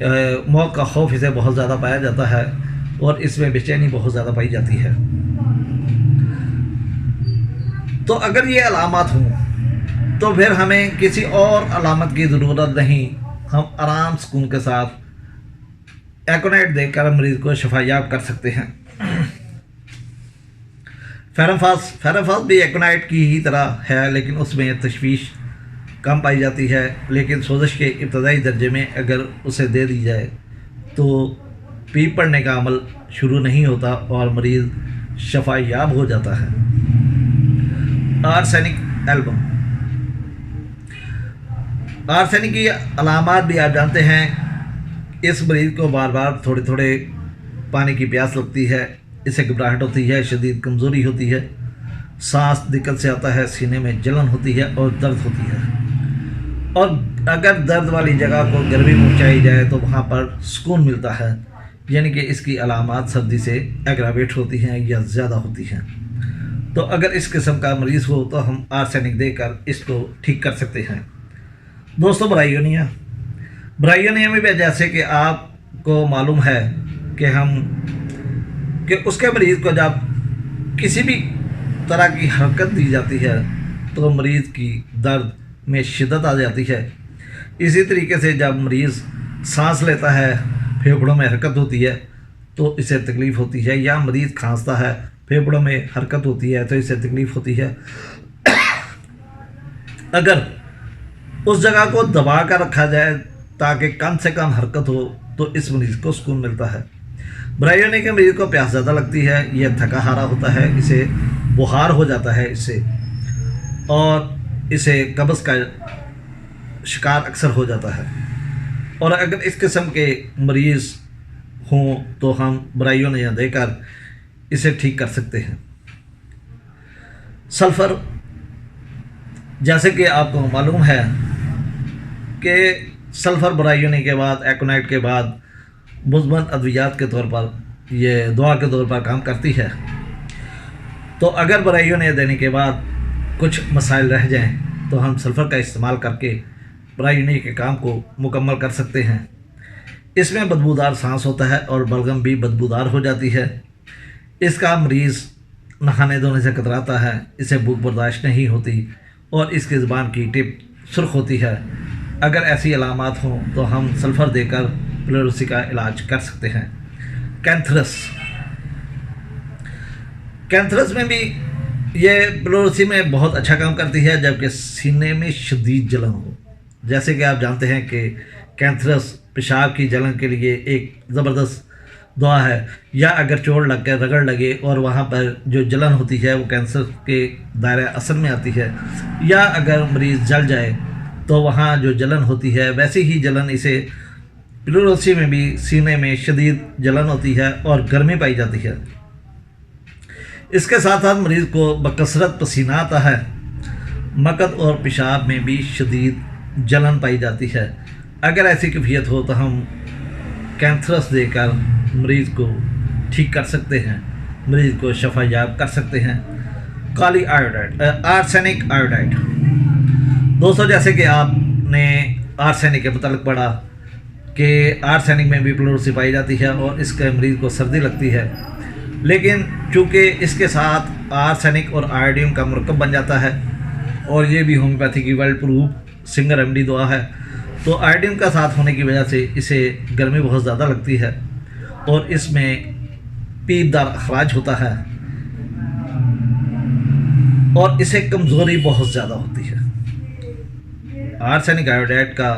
موت کا خوف اسے بہت زیادہ پایا جاتا ہے اور اس میں بے چینی بہت زیادہ پائی جاتی ہے۔ تو اگر یہ علامات ہوں تو پھر ہمیں کسی اور علامت کی ضرورت نہیں، ہم آرام سکون کے ساتھ ایکونائٹ دے کر مریض کو شفا یاب کر سکتے ہیں۔ فیرنفاس بھی ایکونائٹ کی ہی طرح ہے، لیکن اس میں تشویش کم پائی جاتی ہے، لیکن سوزش کے ابتدائی درجے میں اگر اسے دے دی جائے تو پیپ پڑنے کا عمل شروع نہیں ہوتا اور مریض شفا یاب ہو جاتا ہے۔ آرسینک ایلبم، آرسینک کی علامات بھی آپ جانتے ہیں۔ اس مریض کو بار بار تھوڑے تھوڑے پانی کی پیاس لگتی ہے، اسے گھبراہٹ ہوتی ہے، شدید کمزوری ہوتی ہے، سانس دقت سے آتا ہے، سینے میں جلن ہوتی ہے اور درد ہوتی ہے، اور اگر درد والی جگہ کو گرمی پہنچائی جائے تو وہاں پر سکون ملتا ہے، یعنی کہ اس کی علامات سردی سے ایگراویٹ ہوتی ہیں یا زیادہ ہوتی ہیں۔ تو اگر اس قسم کا مریض ہو تو ہم آرسینک دے کر اس کو ٹھیک کر سکتے ہیں۔ دوستو، برائیونیا میں بھی جیسے کہ آپ کو معلوم ہے کہ اس کے مریض کو جب کسی بھی طرح کی حرکت دی جاتی ہے تو مریض کی درد میں شدت آ جاتی ہے۔ اسی طریقے سے جب مریض سانس لیتا ہے، پھیپھڑوں میں حرکت ہوتی ہے تو اسے تکلیف ہوتی ہے، یا مریض کھانستا ہے، پھیپھڑوں میں حرکت ہوتی ہے تو اسے تکلیف ہوتی ہے۔ اگر اس جگہ کو دبا کر رکھا جائے تاکہ کم سے کم حرکت ہو تو اس مریض کو سکون ملتا ہے۔ برائیونیا کے مریض کو پیاس زیادہ لگتی ہے، یہ تھکا ہارا ہوتا ہے، اسے بخار ہو جاتا ہے اور اسے قبض کا شکار اکثر ہو جاتا ہے، اور اگر اس قسم کے مریض ہوں تو ہم برائیونیا دے کر اسے ٹھیک کر سکتے ہیں۔ سلفر، جیسے کہ آپ کو معلوم ہے کہ سلفر برائیونیا کے بعد، ایکونائٹ کے بعد مثبت ادویات کے طور پر، یہ دوا کے طور پر کام کرتی ہے۔ تو اگر برائیونیا دینے کے بعد کچھ مسائل رہ جائیں تو ہم سلفر کا استعمال کر کے برائیونیا کے کام کو مکمل کر سکتے ہیں۔ اس میں بدبودار سانس ہوتا ہے اور بلغم بھی بدبودار ہو جاتی ہے۔ اس کا مریض نہانے دھونے سے کتراتا ہے، اسے بھوک برداشت نہیں ہوتی اور اس کی زبان کی ٹپ سرخ ہوتی ہے۔ اگر ایسی علامات ہوں تو ہم سلفر دے کر پلیروسی کا علاج کر سکتے ہیں۔ کینتھرس میں بھی یہ پلیروسی میں بہت اچھا کام کرتی ہے، جبکہ سینے میں شدید جلن ہو۔ جیسے کہ آپ جانتے ہیں کہ کینتھرس پیشاب کی جلن کے لیے ایک زبردست دوا ہے، یا اگر چوٹ لگ کر رگڑ لگے اور وہاں پر جو جلن ہوتی ہے وہ کینسر کے دائرہ اثر میں آتی ہے، یا اگر مریض جل جائے تو وہاں جو جلن ہوتی ہے ویسی ہی جلن اسے پلیروسی میں بھی سینے میں شدید جلن ہوتی ہے اور گرمی پائی جاتی ہے۔ اس کے ساتھ ساتھ مریض کو بکثرت پسینہ آتا ہے، مکت اور پیشاب میں بھی شدید جلن پائی جاتی ہے۔ اگر ایسی کیفیت ہو تو ہم کینتھرس دے کر مریض کو ٹھیک کر سکتے ہیں، مریض کو شفا یاب کر سکتے ہیں۔ کالی آیوڈائڈ، آرسینک آیوڈائڈ، دوستو جیسے کہ آپ نے آرسینک کے متعلق پڑھا کہ آرسینک میں بھی پلیروسی پائی جاتی ہے اور اس کے مریض کو سردی لگتی ہے، لیکن چونکہ اس کے ساتھ آرسینک اور آئوڈین کا مرکب بن جاتا ہے اور یہ بھی ہومیوپیتھی کی ورلڈ پروف سنگل ریمیڈی دوا ہے، تو آئوڈین کا ساتھ ہونے کی وجہ سے اسے گرمی بہت زیادہ لگتی ہے اور اس میں پیپ دار اخراج ہوتا ہے اور اسے کمزوری بہت زیادہ ہوتی ہے۔ آرسینک آیوڈائڈ کا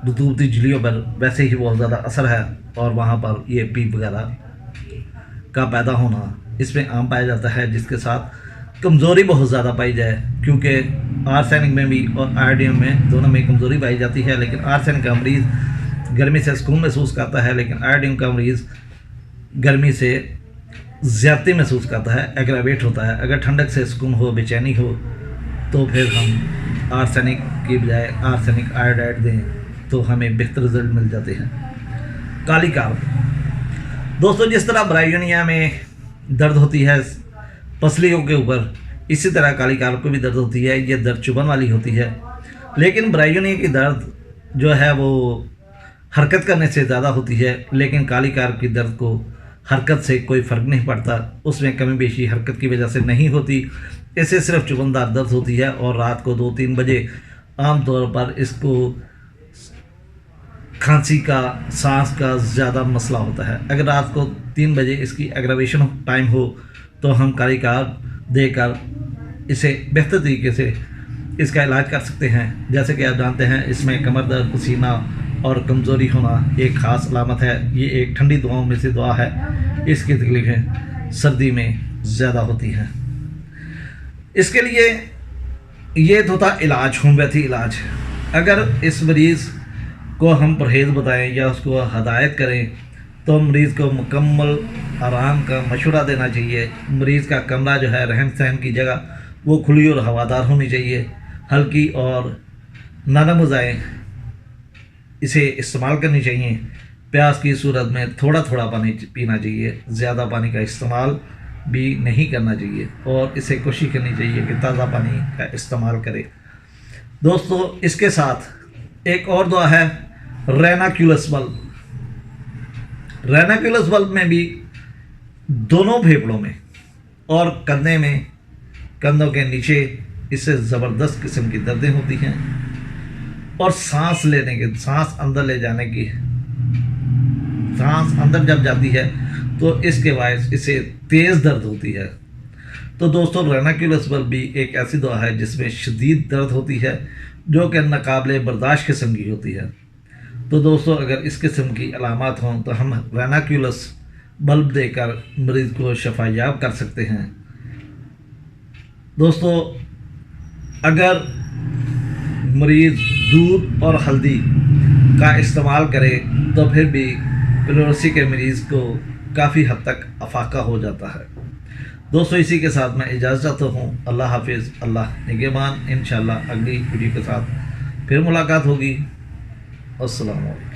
رطوبتی جھلیوں پر ویسے ہی بہت زیادہ اثر ہے اور وہاں پر یہ پیپ وغیرہ کا پیدا ہونا اس میں عام پایا جاتا ہے، جس کے ساتھ کمزوری بہت زیادہ پائی جائے، کیونکہ آرسینک میں بھی اور آئوڈین میں دونوں میں کمزوری پائی جاتی ہے، لیکن آرسینک کا مریض گرمی سے سکون محسوس کرتا ہے، لیکن آئوڈین کا مریض گرمی سے زیادتی محسوس کرتا ہے، ایگراویٹ ہوتا ہے۔ اگر ٹھنڈک سے سکون ہو، بے چینی ہو، تو پھر ہم آرسینک کی بجائے آرسینک آیوڈائڈ دیں تو ہمیں بہتر رزلٹ مل جاتے ہیں۔ کالی کارپ، دوستو جس طرح برائیونیا میں درد ہوتی ہے پسلیوں کے اوپر، اسی طرح کالی کارپ کو بھی درد ہوتی ہے، یہ درد چبھن والی ہوتی ہے، لیکن برائیونیا کی درد جو ہے وہ حرکت کرنے سے زیادہ ہوتی ہے، لیکن کالی کار کی درد کو حرکت سے کوئی فرق نہیں پڑتا، اس میں کمی بیشی حرکت کی وجہ سے نہیں ہوتی، اسے صرف چبندار درد ہوتی ہے اور رات کو 2-3 بجے عام طور پر اس کو کھانسی کا، سانس کا زیادہ مسئلہ ہوتا ہے۔ اگر رات کو 3 بجے اس کی ایگراویشن ٹائم ہو تو ہم کالی کار دے کر اسے بہتر طریقے سے اس کا علاج کر سکتے ہیں۔ جیسے کہ آپ جانتے ہیں اس میں کمر درد، پسینہ اور کمزوری ہونا ایک خاص علامت ہے۔ یہ ایک ٹھنڈی دعاؤں میں سے دعا ہے، اس کی تکلیفیں سردی میں زیادہ ہوتی ہیں۔ اس کے لیے یہ تو تھا علاج، ہومیوپیتھی علاج۔ اگر اس مریض کو ہم پرہیز بتائیں یا اس کو ہدایت کریں تو مریض کو مکمل آرام کا مشورہ دینا چاہیے۔ مریض کا کمرہ جو ہے، رہن سہن کی جگہ، وہ کھلی اور ہوادار ہونی چاہیے، ہلکی اور نرم غذائیں اسے استعمال کرنی چاہیے۔ پیاس کی صورت میں تھوڑا تھوڑا پانی پینا چاہیے، زیادہ پانی کا استعمال بھی نہیں کرنا چاہیے، اور اسے کوشش کرنی چاہیے کہ تازہ پانی کا استعمال کرے۔ دوستو، اس کے ساتھ ایک اور دعا ہے ریناکیولس بلب۔ ریناکیولس بلب میں بھی دونوں پھیپھڑوں میں اور کندھے میں، کندھوں کے نیچے اس سے زبردست قسم کی دردیں ہوتی ہیں، اور سانس لینے کے، سانس اندر لے جانے کی، سانس اندر جب جاتی ہے تو اس کے باعث اسے تیز درد ہوتی ہے۔ تو دوستو، ریناکیولس بلب بھی ایک ایسی دوا ہے جس میں شدید درد ہوتی ہے، جو کہ ناقابل برداشت قسم کی ہوتی ہے۔ تو دوستو، اگر اس قسم کی علامات ہوں تو ہم ریناکیولس بلب دے کر مریض کو شفا یاب کر سکتے ہیں۔ دوستو، اگر مریض دودھ اور ہلدی کا استعمال کرے تو پھر بھی پلیوروسی کے مریض کو کافی حد تک افاقہ ہو جاتا ہے۔ دوستو، اسی کے ساتھ میں اجازت چاہتا ہوں۔ اللہ حافظ، اللہ نگہبان۔ انشاءاللہ اگلی ویڈیو کے ساتھ پھر ملاقات ہوگی۔ السلام علیکم۔